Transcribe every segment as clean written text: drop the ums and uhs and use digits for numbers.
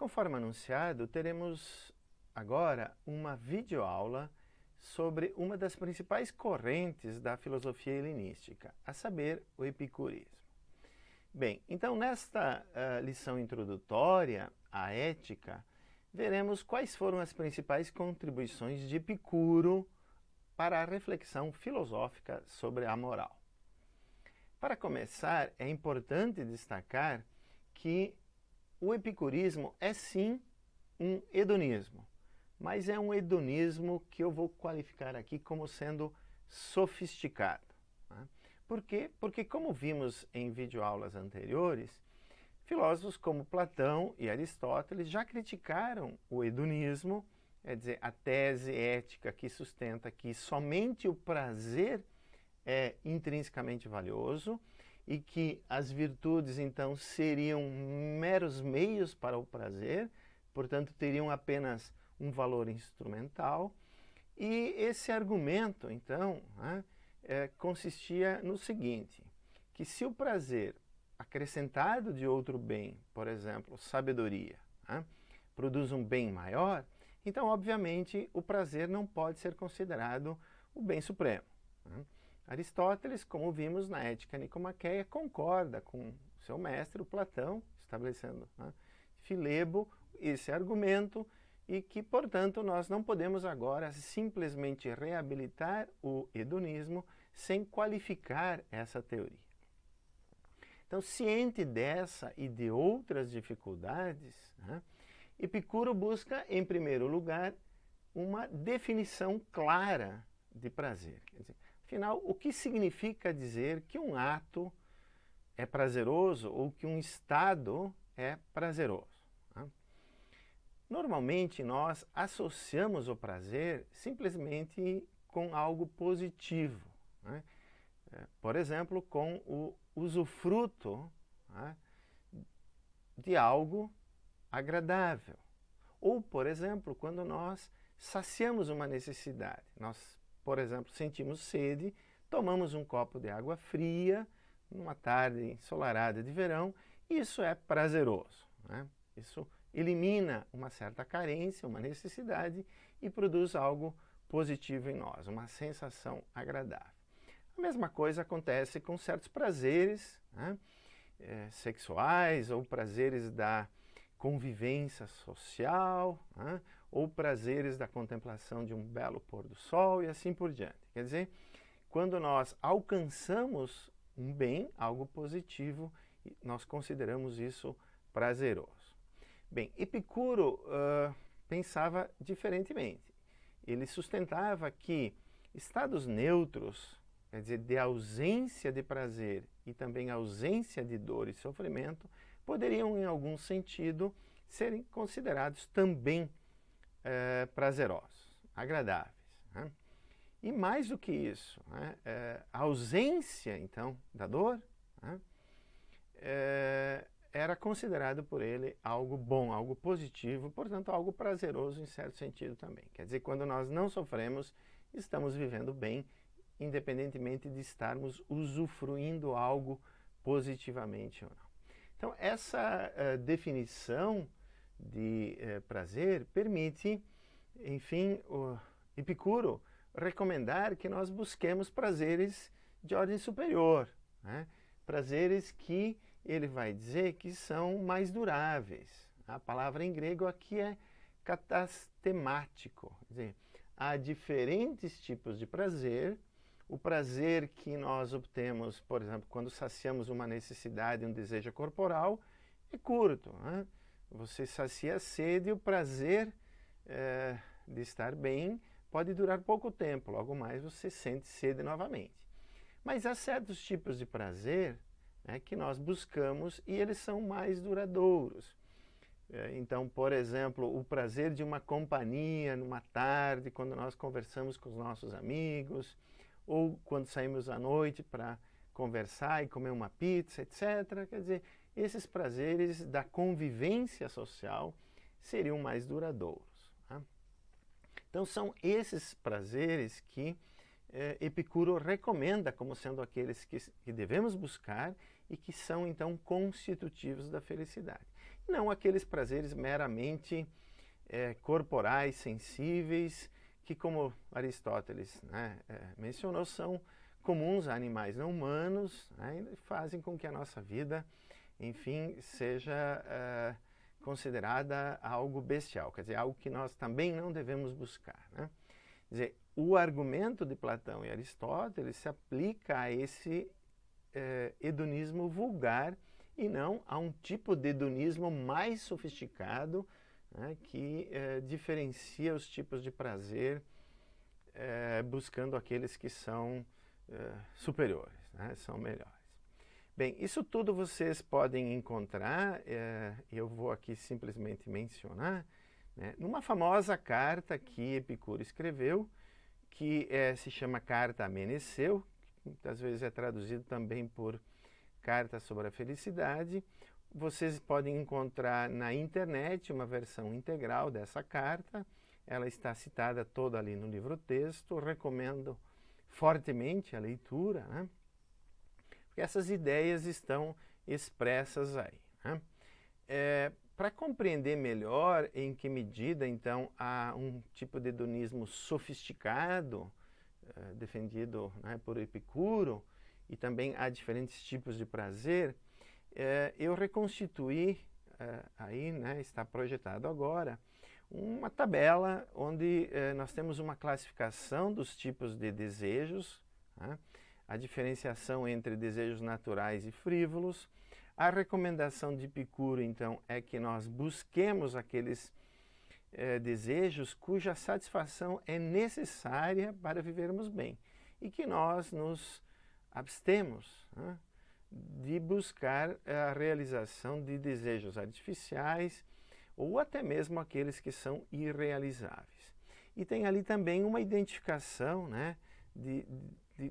conforme anunciado, teremos agora uma videoaula sobre uma das principais correntes da filosofia helenística, a saber, o epicurismo. Bem, então nesta lição introdutória à ética, veremos quais foram as principais contribuições de Epicuro para a reflexão filosófica sobre a moral. Para começar, é importante destacar que o epicurismo é sim um hedonismo, mas é um hedonismo que eu vou qualificar aqui como sendo sofisticado. Né? Por quê? Porque, como vimos em videoaulas anteriores, filósofos como Platão e Aristóteles já criticaram o hedonismo, quer dizer, a tese ética que sustenta que somente o prazer é intrinsecamente valioso e que as virtudes, então, seriam meros meios para o prazer, portanto, teriam apenas um valor instrumental. E esse argumento, então, consistia no seguinte, que se o prazer acrescentado de outro bem, por exemplo, sabedoria, produz um bem maior, então, obviamente, o prazer não pode ser considerado o bem supremo. Aristóteles, como vimos na Ética Nicomaqueia, concorda com seu mestre, o Platão, estabelecendo Filebo esse argumento e que, portanto, nós não podemos agora simplesmente reabilitar o hedonismo sem qualificar essa teoria. Então, ciente dessa e de outras dificuldades, Epicuro busca, em primeiro lugar, uma definição clara de prazer. Quer dizer, afinal, o que significa dizer que um ato é prazeroso ou que um estado é prazeroso? Normalmente, nós associamos o prazer simplesmente com algo positivo. Por exemplo, com o usufruto de algo agradável. Ou, por exemplo, quando nós saciamos uma necessidade. Nós, por exemplo, sentimos sede, tomamos um copo de água fria, numa tarde ensolarada de verão, e isso é prazeroso. Isso elimina uma certa carência, uma necessidade, e produz algo positivo em nós, uma sensação agradável. A mesma coisa acontece com certos prazeres sexuais ou prazeres da convivência social, ou prazeres da contemplação de um belo pôr do sol e assim por diante. Quer dizer, quando nós alcançamos um bem, algo positivo, nós consideramos isso prazeroso. Bem, Epicuro pensava diferentemente. Ele sustentava que estados neutros, quer dizer, de ausência de prazer e também ausência de dor e sofrimento, poderiam, em algum sentido, serem considerados também prazerosos, agradáveis. E mais do que isso, a ausência, então, da dor era considerado por ele algo bom, algo positivo, portanto, algo prazeroso em certo sentido também. Quer dizer, quando nós não sofremos, estamos vivendo bem, independentemente de estarmos usufruindo algo positivamente ou não. Então, essa definição de prazer permite, enfim, o Epicuro recomendar que nós busquemos prazeres de ordem superior, prazeres que ele vai dizer que são mais duráveis. A palavra em grego aqui é katastemático, quer dizer, há diferentes tipos de prazer. O prazer que nós obtemos, por exemplo, quando saciamos uma necessidade, um desejo corporal, é curto. Você sacia a sede e o prazer de estar bem pode durar pouco tempo, logo mais você sente sede novamente. Mas há certos tipos de prazer que nós buscamos e eles são mais duradouros. Então, por exemplo, o prazer de uma companhia numa tarde, quando nós conversamos com os nossos amigos, ou quando saímos à noite para conversar e comer uma pizza, etc. Quer dizer, esses prazeres da convivência social seriam mais duradouros. Então, são esses prazeres que Epicuro recomenda como sendo aqueles que devemos buscar e que são, então, constitutivos da felicidade. não aqueles prazeres meramente corporais, sensíveis, que, como Aristóteles, né, mencionou, são comuns a animais não humanos, né, e fazem com que a nossa vida, enfim, seja considerada algo bestial, quer dizer, algo que nós também não devemos buscar, né? Quer dizer, o argumento de Platão e Aristóteles se aplica a esse hedonismo vulgar e não a um tipo de hedonismo mais sofisticado, né, que diferencia os tipos de prazer buscando aqueles que são superiores, né, são melhores. Bem, isso tudo vocês podem encontrar, eu vou aqui simplesmente mencionar, né, numa famosa carta que Epicuro escreveu, que se chama Carta a Meneceu, que muitas vezes é traduzido também por Carta sobre a Felicidade. Vocês podem encontrar na internet uma versão integral dessa carta, ela está citada toda ali no livro-texto, recomendo fortemente a leitura, né? Porque essas ideias estão expressas aí, né? Para compreender melhor em que medida, então, há um tipo de hedonismo sofisticado, defendido, né, por Epicuro, e também há diferentes tipos de prazer, eu reconstituí, aí, né, está projetado agora, uma tabela onde nós temos uma classificação dos tipos de desejos, né, a diferenciação entre desejos naturais e frívolos. A recomendação de Epicuro, então, é que nós busquemos aqueles desejos cuja satisfação é necessária para vivermos bem e que nós nos abstemos, né, de buscar a realização de desejos artificiais ou até mesmo aqueles que são irrealizáveis. E tem ali também uma identificação, né,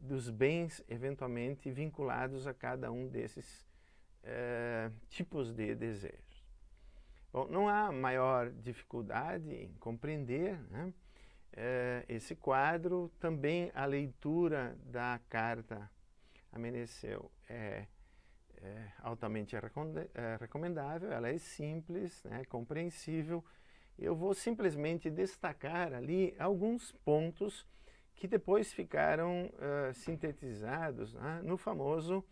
dos bens eventualmente vinculados a cada um desses tipos de desejos. Bom, não há maior dificuldade em compreender, né, esse quadro. Também a leitura da carta a Meneceu é altamente recomendável, ela é simples, né, compreensível. Eu vou simplesmente destacar ali alguns pontos que depois ficaram sintetizados, né, no famoso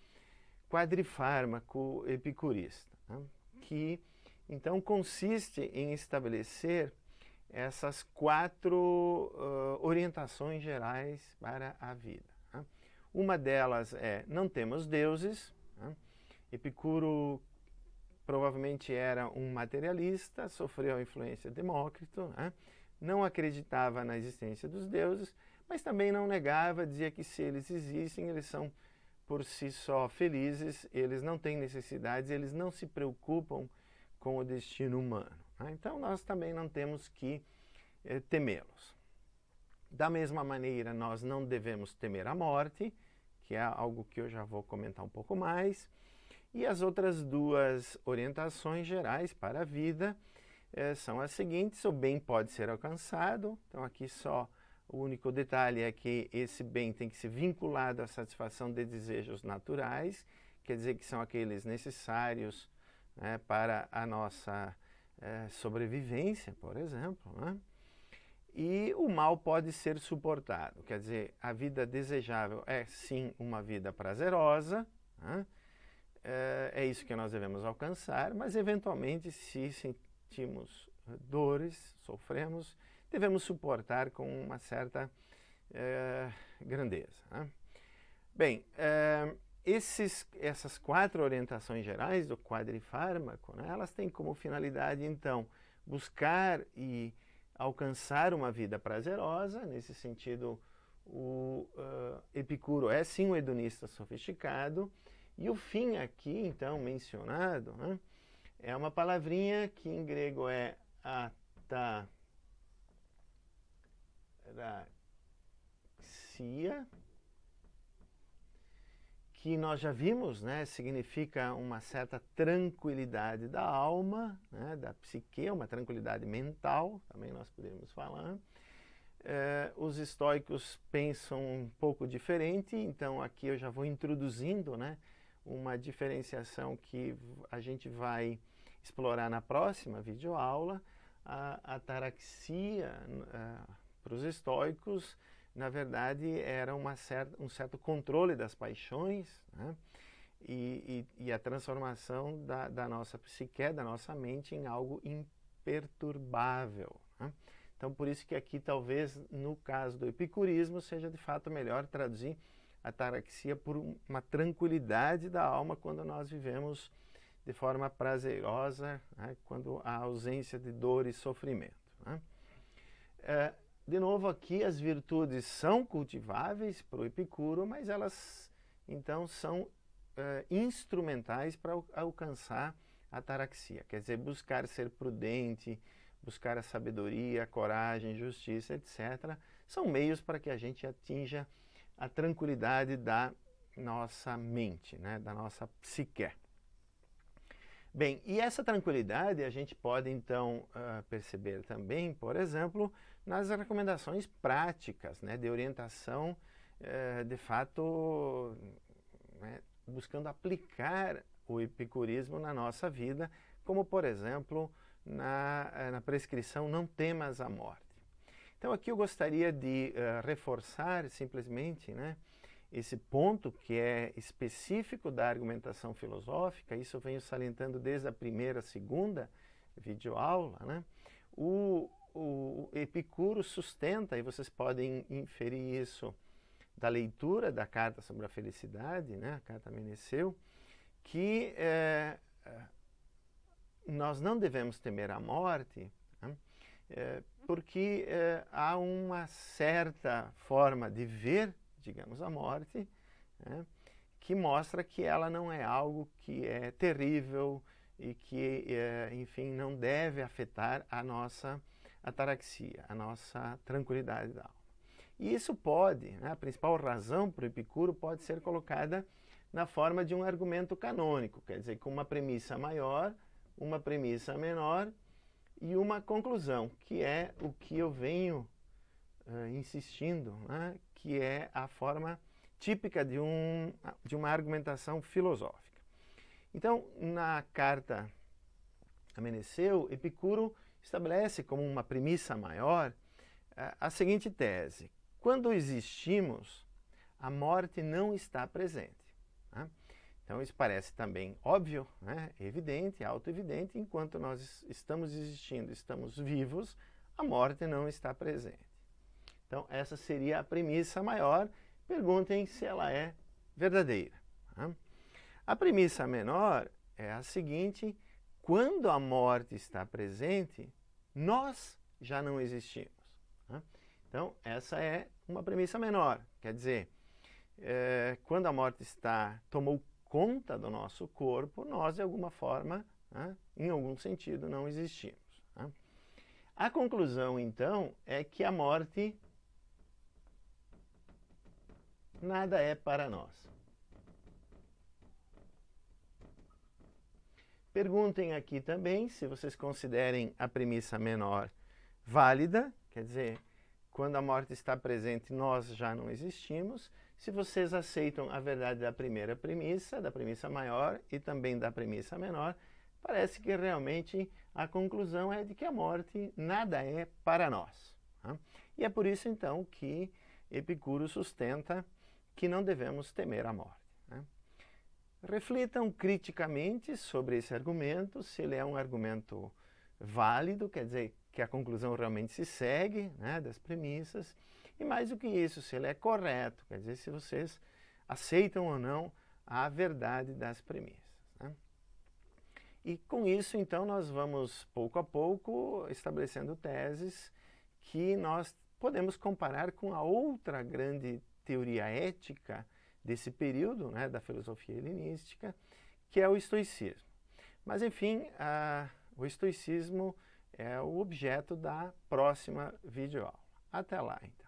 quadrifármaco epicurista, né, que então consiste em estabelecer essas 4 orientações gerais para a vida, né. Uma delas é: não temos deuses, né. Epicuro provavelmente era um materialista, sofreu a influência de Demócrito, né, não acreditava na existência dos deuses, mas também não negava, dizia que se eles existem, eles são por si só felizes, eles não têm necessidades, eles não se preocupam com o destino humano, né? Então nós também não temos que temê-los. Da mesma maneira, nós não devemos temer a morte, que é algo que eu já vou comentar um pouco mais. E as outras 2 orientações gerais para a vida são as seguintes: o bem pode ser alcançado. Então aqui só o único detalhe é que esse bem tem que ser vinculado à satisfação de desejos naturais, quer dizer que são aqueles necessários, né, para a nossa sobrevivência, por exemplo, né? E o mal pode ser suportado, quer dizer, a vida desejável é sim uma vida prazerosa, né? É isso que nós devemos alcançar, mas eventualmente, se sentimos dores, sofremos, devemos suportar com uma certa grandeza, né? Bem, essas 4 orientações gerais do quadrifármaco, né, elas têm como finalidade, então, buscar e alcançar uma vida prazerosa. Nesse sentido, o Epicuro é sim um hedonista sofisticado. E o fim aqui, então, mencionado, né, é uma palavrinha que em grego é ataraxia, que nós já vimos, né, significa uma certa tranquilidade da alma, né, da psique, uma tranquilidade mental, também nós poderíamos falar. Os estoicos pensam um pouco diferente, então aqui eu já vou introduzindo, né, uma diferenciação que a gente vai explorar na próxima videoaula, a ataraxia para os estoicos, na verdade, era um certo controle das paixões, né? E a transformação da nossa psique, da nossa mente, em algo imperturbável, né? Então, por isso que aqui, talvez, no caso do epicurismo, seja de fato melhor traduzir ataraxia por uma tranquilidade da alma quando nós vivemos de forma prazerosa, né? Quando há ausência de dor e sofrimento, né? De novo, aqui as virtudes são cultiváveis para o Epicuro, mas elas então são instrumentais para alcançar a ataraxia. Quer dizer, buscar ser prudente, buscar a sabedoria, a coragem, justiça, etc. São meios para que a gente atinja a tranquilidade da nossa mente, né? Da nossa psique. Bem, e essa tranquilidade a gente pode então perceber também, por exemplo, nas recomendações práticas, né, de orientação, de fato, né, buscando aplicar o epicurismo na nossa vida, como por exemplo na prescrição não temas a morte. Então aqui eu gostaria de reforçar simplesmente, né, esse ponto que é específico da argumentação filosófica. Isso eu venho salientando desde a primeira, segunda videoaula, né? O Epicuro sustenta, e vocês podem inferir isso da leitura da Carta sobre a Felicidade, né? A Carta a Meneceu, que nós não devemos temer a morte, né? Porque há uma certa forma de ver, digamos, a morte, né, que mostra que ela não é algo que é terrível e que, enfim, não deve afetar a nossa ataraxia, a nossa tranquilidade da alma. E isso pode, né, a principal razão para o Epicuro pode ser colocada na forma de um argumento canônico, quer dizer, com uma premissa maior, uma premissa menor e uma conclusão, que é o que eu venho insistindo, né, que é a forma típica de uma argumentação filosófica. Então, na Carta a Meneceu, Epicuro estabelece como uma premissa maior a seguinte tese: quando existimos, a morte não está presente, né? Então isso parece também óbvio, né? Evidente, auto-evidente. Enquanto nós estamos existindo, estamos vivos, a morte não está presente. Então essa seria a premissa maior. Perguntem se ela é verdadeira, né? A premissa menor é a seguinte: quando a morte está presente, nós já não existimos, né? Então essa é uma premissa menor. Quer dizer, quando a morte tomou conta do nosso corpo, nós de alguma forma, né, em algum sentido, não existimos, né? A conclusão então é que a morte nada é para nós. Perguntem aqui também se vocês considerem a premissa menor válida, quer dizer, quando a morte está presente, nós já não existimos. Se vocês aceitam a verdade da primeira premissa, da premissa maior e também da premissa menor, parece que realmente a conclusão é de que a morte nada é para nós, né? E é por isso então que Epicuro sustenta que não devemos temer a morte, né? Reflitam criticamente sobre esse argumento, se ele é um argumento válido, quer dizer, que a conclusão realmente se segue, né, das premissas, e mais do que isso, se ele é correto, quer dizer, se vocês aceitam ou não a verdade das premissas, né? E com isso, então, nós vamos, pouco a pouco, estabelecendo teses que nós podemos comparar com a outra grande teoria ética desse período, né, da filosofia helenística, que é o estoicismo. Mas, enfim, o estoicismo é o objeto da próxima videoaula. Até lá, então.